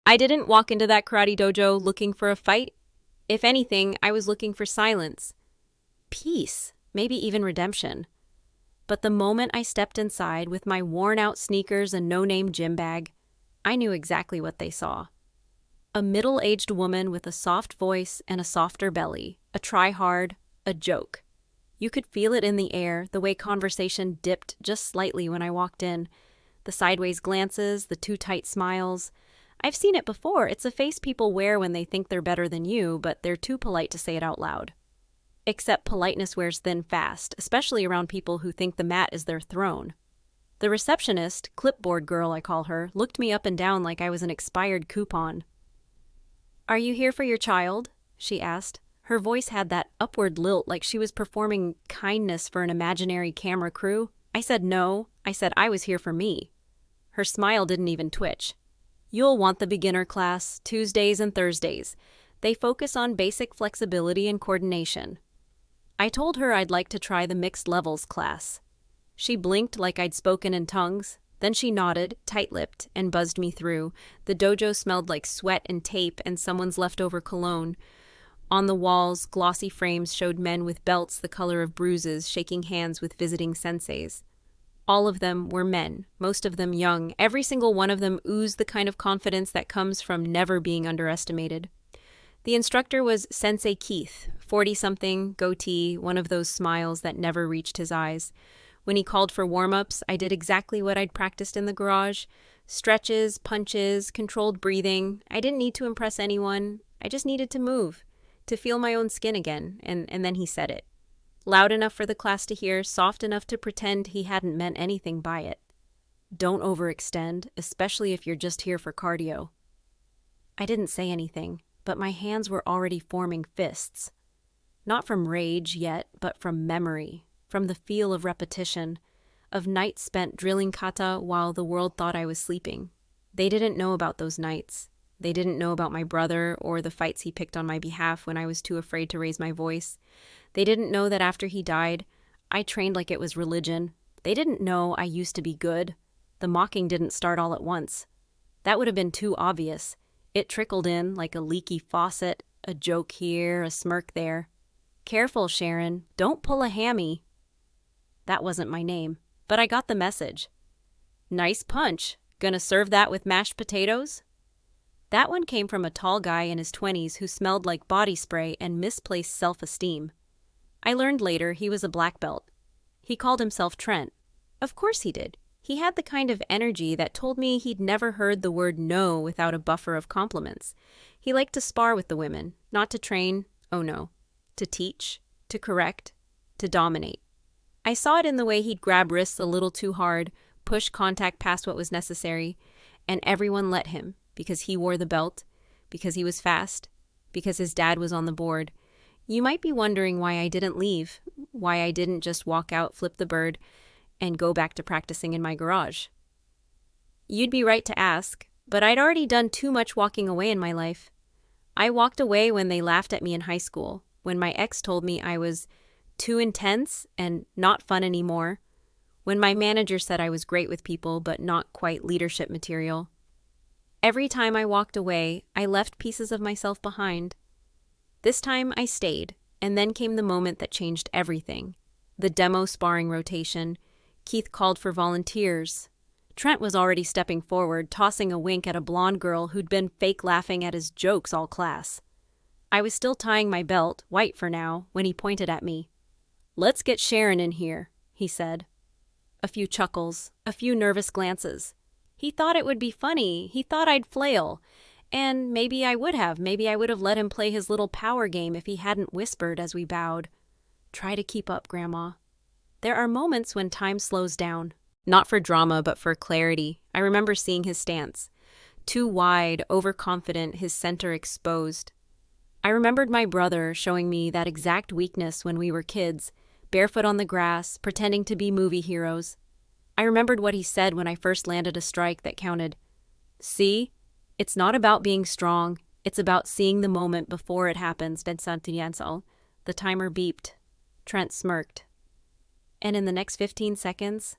I didn't walk into that karate dojo looking for a fight. If anything, I was looking for silence, peace, maybe even redemption. But the moment I stepped inside with my worn-out sneakers and no-name gym bag, I knew exactly what they saw. A middle-aged woman with a soft voice and a softer belly, a try-hard, a joke. You could feel it in the air, the way conversation dipped just slightly when I walked in. The sideways glances, the too tight smiles. I've seen it before. It's a face people wear when they think they're better than you, but they're too polite to say it out loud. Except politeness wears thin fast, especially around people who think the mat is their throne. The receptionist, clipboard girl I call her, looked me up and down like I was an expired coupon. "Are you here for your child?" she asked. Her voice had that upward lilt like she was performing kindness for an imaginary camera crew. I said no. I said I was here for me. Her smile didn't even twitch. "You'll want the beginner class, Tuesdays and Thursdays. They focus on basic flexibility and coordination." I told her I'd like to try the mixed levels class. She blinked like I'd spoken in tongues. Then she nodded, tight-lipped, and buzzed me through. The dojo smelled like sweat and tape and someone's leftover cologne. On the walls, glossy frames showed men with belts the color of bruises shaking hands with visiting senseis. All of them were men, most of them young. Every single one of them oozed the kind of confidence that comes from never being underestimated. The instructor was Sensei Keith, 40-something, goatee, one of those smiles that never reached his eyes. When he called for warm-ups, I did exactly what I'd practiced in the garage. Stretches, punches, controlled breathing. I didn't need to impress anyone. I just needed to move, to feel my own skin again, and then he said it. Loud enough for the class to hear, soft enough to pretend he hadn't meant anything by it. Don't overextend, especially if you're just here for cardio. I didn't say anything, but my hands were already forming fists. Not from rage yet, but from memory, from the feel of repetition, of nights spent drilling kata while the world thought I was sleeping. They didn't know about those nights. They didn't know about my brother or the fights he picked on my behalf when I was too afraid to raise my voice. They didn't know that after he died, I trained like it was religion. They didn't know I used to be good. The mocking didn't start all at once. That would have been too obvious. It trickled in like a leaky faucet, a joke here, a smirk there. "Careful, Sharon. Don't pull a hammy." That wasn't my name, but I got the message. "Nice punch. Gonna serve that with mashed potatoes?" That one came from a tall guy in his 20s who smelled like body spray and misplaced self-esteem. I learned later he was a black belt. He called himself Trent. Of course he did. He had the kind of energy that told me he'd never heard the word no without a buffer of compliments. He liked to spar with the women, not to train, oh no, to teach, to correct, to dominate. I saw it in the way he'd grab wrists a little too hard, push contact past what was necessary, and everyone let him because he wore the belt, because he was fast, because his dad was on the board. You might be wondering why I didn't leave, why I didn't just walk out, flip the bird, and go back to practicing in my garage. You'd be right to ask, but I'd already done too much walking away in my life. I walked away when they laughed at me in high school, when my ex told me I was too intense and not fun anymore, when my manager said I was great with people but not quite leadership material. Every time I walked away, I left pieces of myself behind. This time I stayed, and then came the moment that changed everything. The demo sparring rotation. Keith called for volunteers. Trent was already stepping forward, tossing a wink at a blonde girl who'd been fake laughing at his jokes all class. I was still tying my belt, white for now, when he pointed at me. "Let's get Sharon in here," he said. A few chuckles, a few nervous glances. He thought it would be funny. He thought I'd flail. And maybe I would have. Maybe I would have let him play his little power game if he hadn't whispered as we bowed. "Try to keep up, Grandma." There are moments when time slows down. Not for drama, but for clarity. I remember seeing his stance. Too wide, overconfident, his center exposed. I remembered my brother showing me that exact weakness when we were kids, barefoot on the grass, pretending to be movie heroes. I remembered what he said when I first landed a strike that counted. "See? It's not about being strong. It's about seeing the moment before it happens, coincidental." The timer beeped. Trent smirked. And in the next 15 seconds,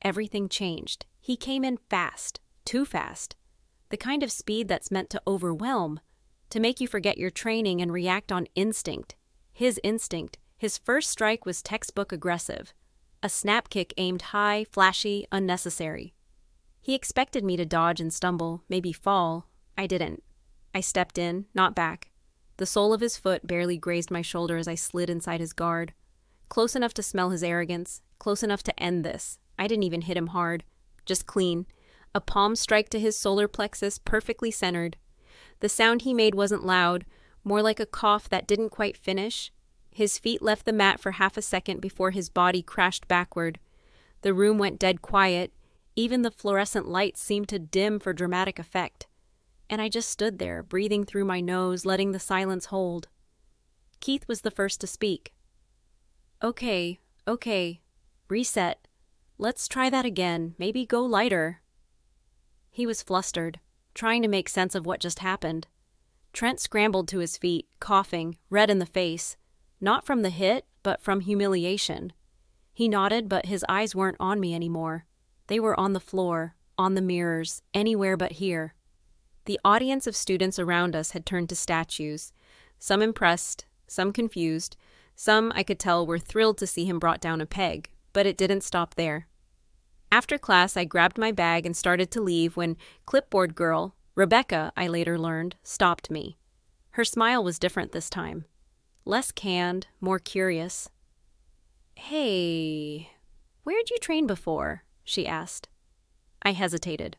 everything changed. He came in fast, too fast. The kind of speed that's meant to overwhelm, to make you forget your training and react on instinct. His instinct. His first strike was textbook aggressive. A snap kick aimed high, flashy, unnecessary. He expected me to dodge and stumble, maybe fall. I didn't. I stepped in, not back. The sole of his foot barely grazed my shoulder as I slid inside his guard. Close enough to smell his arrogance, close enough to end this. I didn't even hit him hard. Just clean. A palm strike to his solar plexus, perfectly centered. The sound he made wasn't loud, more like a cough that didn't quite finish. His feet left the mat for half a second before his body crashed backward. The room went dead quiet. Even the fluorescent lights seemed to dim for dramatic effect. And I just stood there, breathing through my nose, letting the silence hold. Keith was the first to speak. Okay. Reset. Let's try that again. Maybe go lighter. He was flustered, trying to make sense of what just happened. Trent scrambled to his feet, coughing, red in the face. Not from the hit, but from humiliation. He nodded, but his eyes weren't on me anymore. They were on the floor, on the mirrors, anywhere but here. The audience of students around us had turned to statues, some impressed, some confused, some, I could tell, were thrilled to see him brought down a peg, but it didn't stop there. After class, I grabbed my bag and started to leave when clipboard girl, Rebecca, I later learned, stopped me. Her smile was different this time. Less canned, more curious. "Hey, where'd you train before?" she asked. I hesitated.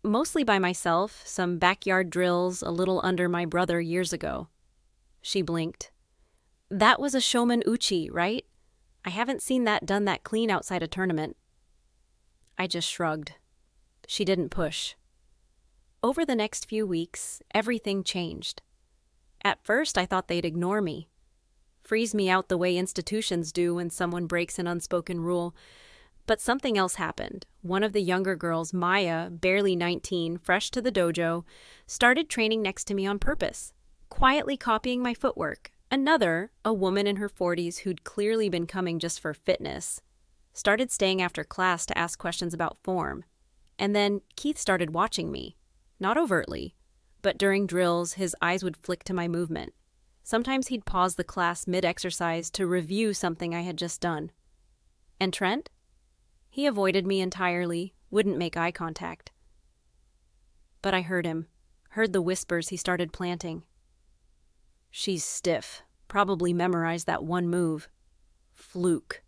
Mostly by myself, some backyard drills a little under my brother years ago. She blinked. "That was a Shoman Uchi, right? I haven't seen that done that clean outside a tournament." I just shrugged. She didn't push. Over the next few weeks, everything changed. At first, I thought they'd ignore me. Freeze me out the way institutions do when someone breaks an unspoken rule. But something else happened. One of the younger girls, Maya, barely 19, fresh to the dojo, started training next to me on purpose, quietly copying my footwork. Another, a woman in her 40s who'd clearly been coming just for fitness, started staying after class to ask questions about form. And then Keith started watching me. Not overtly, but during drills, his eyes would flick to my movement. Sometimes he'd pause the class mid-exercise to review something I had just done. And Trent? He avoided me entirely, wouldn't make eye contact. But I heard him, heard the whispers he started planting. "She's stiff, probably memorized that one move. Fluke."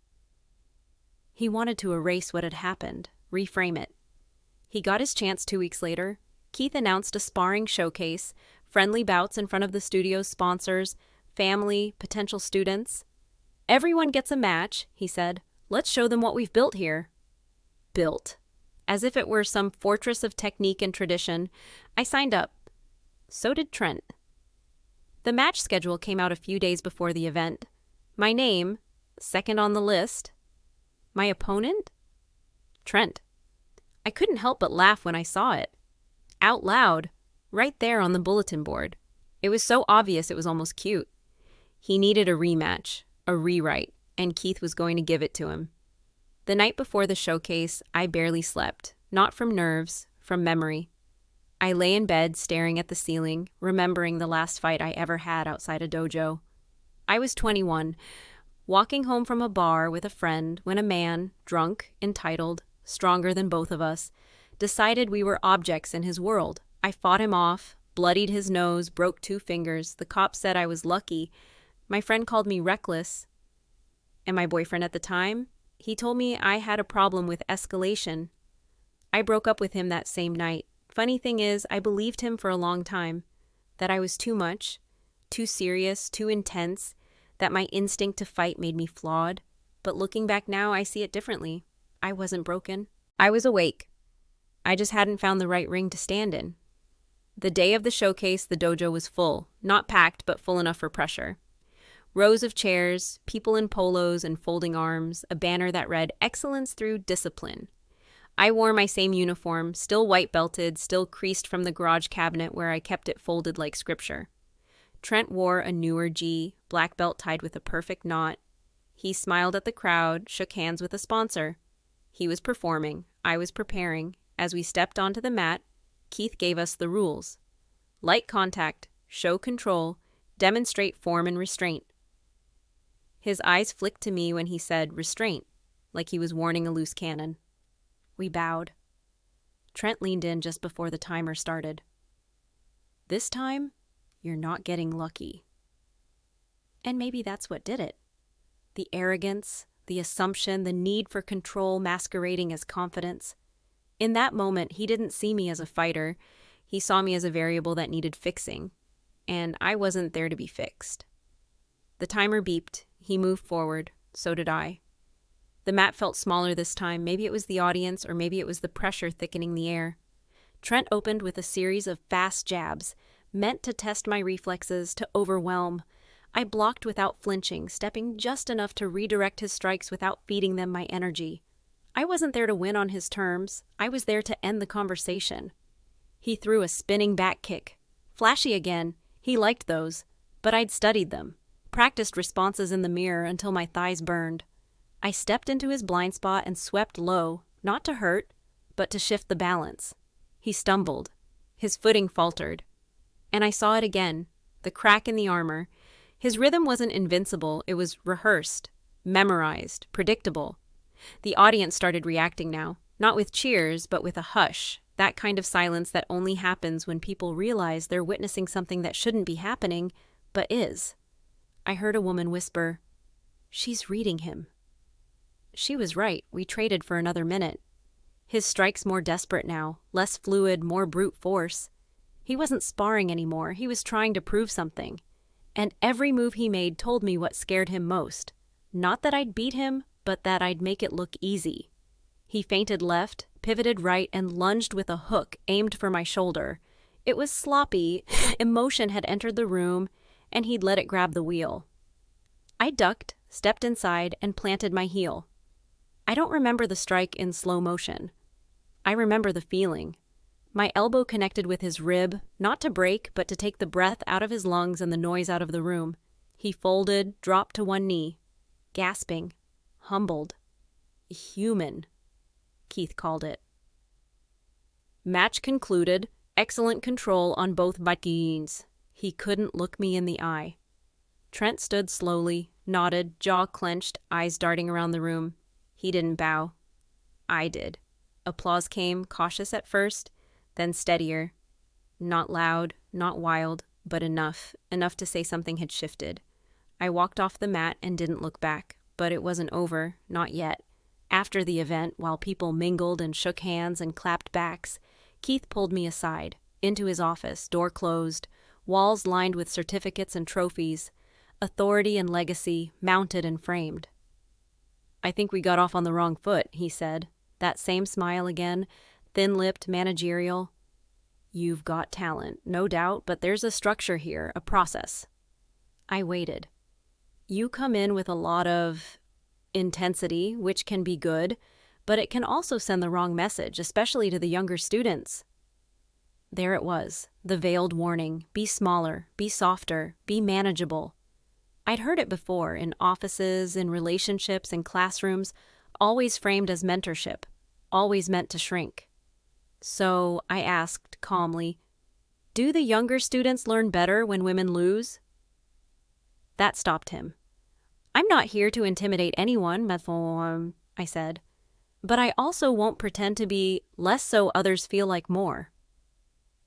He wanted to erase what had happened, reframe it. He got his chance 2 weeks later. Keith announced a sparring showcase, friendly bouts in front of the studio's sponsors, family, potential students. "Everyone gets a match," he said. "Let's show them what we've built here." Built. As if it were some fortress of technique and tradition, I signed up. So did Trent. The match schedule came out a few days before the event. My name, second on the list. My opponent? Trent. I couldn't help but laugh when I saw it. Out loud, right there on the bulletin board. It was so obvious it was almost cute. He needed a rematch, a rewrite, and Keith was going to give it to him. The night before the showcase, I barely slept, not from nerves, from memory. I lay in bed staring at the ceiling, remembering the last fight I ever had outside a dojo. I was 21, walking home from a bar with a friend when a man, drunk, entitled, stronger than both of us, decided we were objects in his world. I fought him off, bloodied his nose, broke 2 fingers. The cops said I was lucky. My friend called me reckless. And my boyfriend at the time? He told me I had a problem with escalation. I broke up with him that same night. Funny thing is, I believed him for a long time. That I was too much, too serious, too intense, that my instinct to fight made me flawed. But looking back now, I see it differently. I wasn't broken. I was awake. I just hadn't found the right ring to stand in. The day of the showcase, the dojo was full. Not packed, but full enough for pressure. Rows of chairs, people in polos and folding arms, a banner that read, "Excellence through discipline." I wore my same uniform, still white-belted, still creased from the garage cabinet where I kept it folded like scripture. Trent wore a newer G, black belt tied with a perfect knot. He smiled at the crowd, shook hands with a sponsor. He was performing. I was preparing. As we stepped onto the mat, Keith gave us the rules. Light contact, show control, demonstrate form and restraint. His eyes flicked to me when he said restraint, like he was warning a loose cannon. We bowed. Trent leaned in just before the timer started. This time, you're not getting lucky. And maybe that's what did it. The arrogance, the assumption, the need for control masquerading as confidence. In that moment, he didn't see me as a fighter. He saw me as a variable that needed fixing. And I wasn't there to be fixed. The timer beeped. He moved forward. So did I. The mat felt smaller this time. Maybe it was the audience, or maybe it was the pressure thickening the air. Trent opened with a series of fast jabs, meant to test my reflexes, to overwhelm. I blocked without flinching, stepping just enough to redirect his strikes without feeding them my energy. I wasn't there to win on his terms. I was there to end the conversation. He threw a spinning back kick. Flashy again. He liked those. But I'd studied them, practiced responses in the mirror until my thighs burned. I stepped into his blind spot and swept low, not to hurt, but to shift the balance. He stumbled. His footing faltered. And I saw it again, the crack in the armor. His rhythm wasn't invincible, it was rehearsed, memorized, predictable. The audience started reacting now, not with cheers, but with a hush, that kind of silence that only happens when people realize they're witnessing something that shouldn't be happening, but is. I heard a woman whisper, "She's reading him." She was right. We traded for another minute. His strikes more desperate now, less fluid, more brute force. He wasn't sparring anymore. He was trying to prove something. And every move he made told me what scared him most. Not that I'd beat him, but that I'd make it look easy. He feinted left, pivoted right, and lunged with a hook aimed for my shoulder. It was sloppy. Emotion had entered the room, and he'd let it grab the wheel. I ducked, stepped inside, and planted my heel. I don't remember the strike in slow motion. I remember the feeling. My elbow connected with his rib, not to break, but to take the breath out of his lungs and the noise out of the room. He folded, dropped to one knee, gasping, humbled. Human, Keith called it. Match concluded. Excellent control on both buttons. He couldn't look me in the eye. Trent stood slowly, nodded, jaw clenched, eyes darting around the room. He didn't bow. I did. Applause came, cautious at first, then steadier. Not loud, not wild, but enough to say something had shifted. I walked off the mat and didn't look back, but it wasn't over, not yet. After the event, while people mingled and shook hands and clapped backs, Keith pulled me aside, into his office, door closed, walls lined with certificates and trophies, authority and legacy mounted and framed. "I think we got off on the wrong foot," he said. That same smile again, thin-lipped, managerial. "You've got talent, no doubt, but there's a structure here, a process." I waited. "You come in with a lot of intensity, which can be good, but it can also send the wrong message, especially to the younger students." There it was, the veiled warning. Be smaller, be softer, be manageable. I'd heard it before, in offices, in relationships, in classrooms, always framed as mentorship, always meant to shrink. So I asked calmly, "Do the younger students learn better when women lose?" That stopped him. "I'm not here to intimidate anyone, I said, "but I also won't pretend to be less so others feel like more."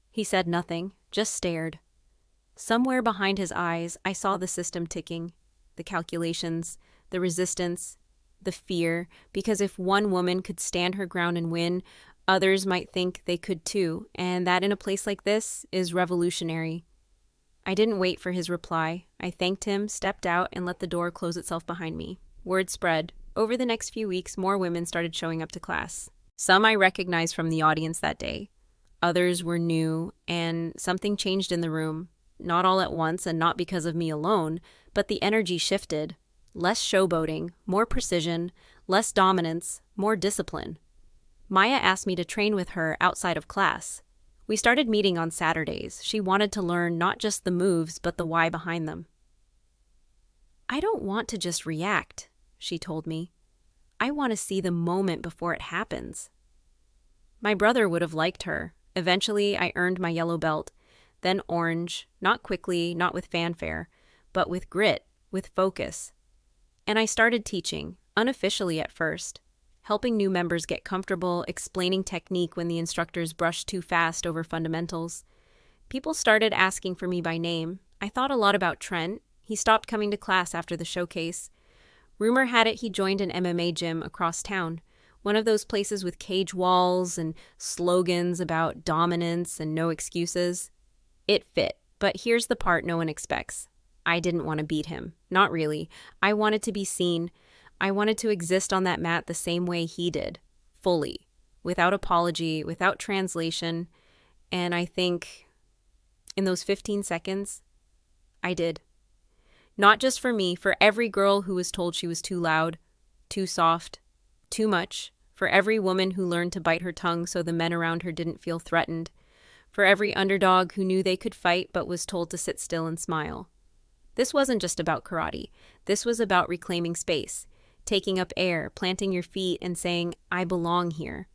He said nothing, just stared. Somewhere behind his eyes, I saw the system ticking, the calculations, the resistance, the fear, because if one woman could stand her ground and win, others might think they could too, and that in a place like this is revolutionary. I didn't wait for his reply. I thanked him, stepped out, and let the door close itself behind me. Word spread. Over the next few weeks, more women started showing up to class. Some I recognized from the audience that day. Others were new, and something changed in the room. Not all at once and not because of me alone, but the energy shifted. Less showboating, more precision, less dominance, more discipline. Maya asked me to train with her outside of class. We started meeting on Saturdays. She wanted to learn not just the moves, but the why behind them. "I don't want to just react," she told me. "I want to see the moment before it happens." My brother would have liked her. Eventually, I earned my yellow belt, then orange, not quickly, not with fanfare, but with grit, with focus. And I started teaching, unofficially at first, helping new members get comfortable, explaining technique when the instructors brushed too fast over fundamentals. People started asking for me by name. I thought a lot about Trent. He stopped coming to class after the showcase. Rumor had it he joined an MMA gym across town, one of those places with cage walls and slogans about dominance and no excuses. It fit, but here's the part no one expects. I didn't want to beat him. Not really. I wanted to be seen. I wanted to exist on that mat the same way he did, fully, without apology, without translation. And I think in those 15 seconds, I did. Not just for me, for every girl who was told she was too loud, too soft, too much, for every woman who learned to bite her tongue so the men around her didn't feel threatened, for every underdog who knew they could fight but was told to sit still and smile. This wasn't just about karate. This was about reclaiming space, taking up air, planting your feet, and saying, I belong here.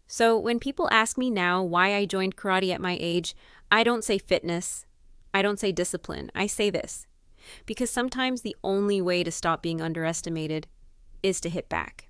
So when people ask me now why I joined karate at my age, I don't say fitness. I don't say discipline. I say this. Because sometimes the only way to stop being underestimated is to hit back.